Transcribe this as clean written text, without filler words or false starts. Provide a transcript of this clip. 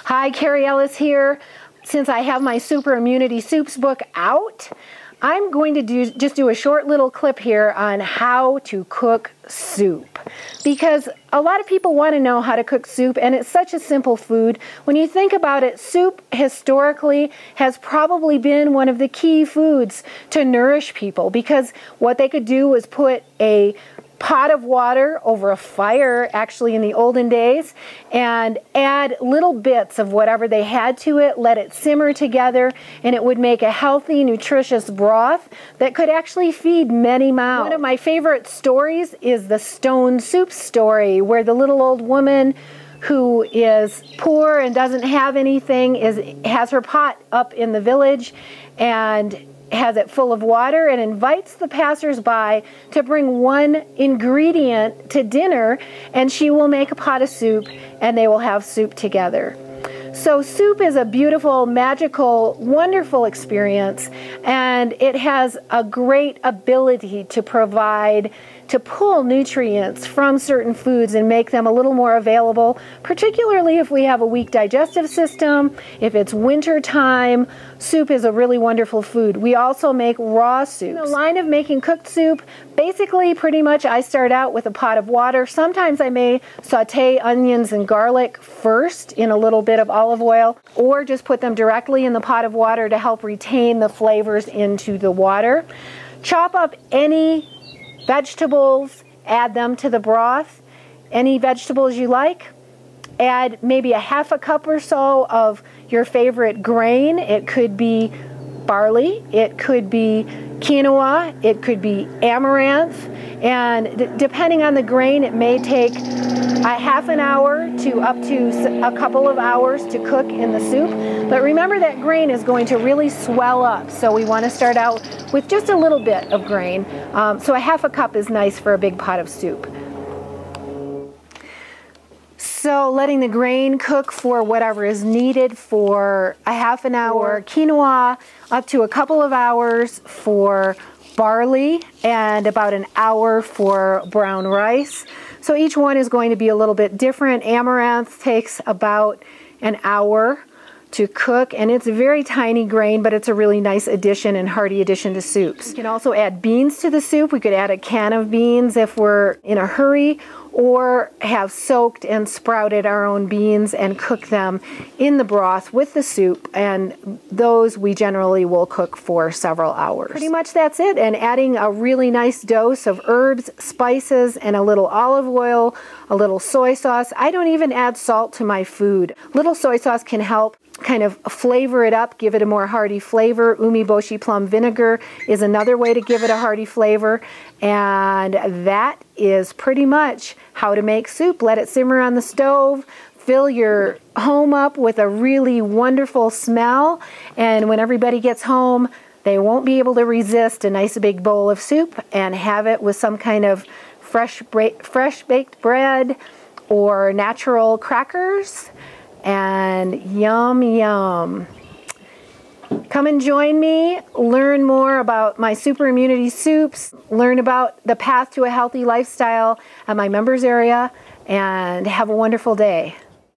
Hi, Carrie Ellis here. Since I have my Super Immunity Soups book out, I'm going to just do a short little clip here on how to cook soup. Because a lot of people want to know how to cook soup, and it's such a simple food. When you think about it, soup historically has probably been one of the key foods to nourish people, because what they could do was put a pot of water over a fire, actually in the olden days, and add little bits of whatever they had to it, let it simmer together, and it would make a healthy, nutritious broth that could actually feed many mouths. One of my favorite stories is the stone soup story, where the little old woman who is poor and doesn't have anything has her pot up in the village and has it full of water and invites the passers-by to bring one ingredient to dinner, and she will make a pot of soup and they will have soup together. So soup is a beautiful, magical, wonderful experience, and it has a great ability to pull nutrients from certain foods and make them a little more available, particularly if we have a weak digestive system. If it's winter time, soup is a really wonderful food. We also make raw soup. In the line of making cooked soup, basically pretty much I start out with a pot of water. Sometimes I may sauté onions and garlic first in a little bit of olive oil, or just put them directly in the pot of water to help retain the flavors into the water. Chop up any vegetables, add them to the broth. Any vegetables you like. Add maybe a half a cup or so of your favorite grain. It could be barley, it could be quinoa, it could be amaranth, and depending on the grain, it may take a half an hour to up to a couple of hours to cook in the soup. But remember, that grain is going to really swell up, so we want to start out with just a little bit of grain. So a half a cup is nice for a big pot of soup. So letting the grain cook for whatever is needed for a half an hour, quinoa up to a couple of hours for barley, and about an hour for brown rice. So each one is going to be a little bit different. Amaranth takes about an hour to cook, and it's a very tiny grain, but it's a really nice addition and hearty addition to soups. You can also add beans to the soup. We could add a can of beans if we're in a hurry, or have soaked and sprouted our own beans and cook them in the broth with the soup, and those we generally will cook for several hours. Pretty much that's it, and adding a really nice dose of herbs, spices, and a little olive oil, a little soy sauce. I don't even add salt to my food. Little soy sauce can help kind of flavor it up, give it a more hearty flavor. Umeboshi plum vinegar is another way to give it a hearty flavor. And that is pretty much how to make soup. Let it simmer on the stove. Fill your home up with a really wonderful smell. And when everybody gets home, they won't be able to resist a nice big bowl of soup, and have it with some kind of fresh baked bread or natural crackers. And yum, yum. Come and join me, learn more about my Super Immunity Soups, learn about the path to a healthy lifestyle at my members area, and have a wonderful day.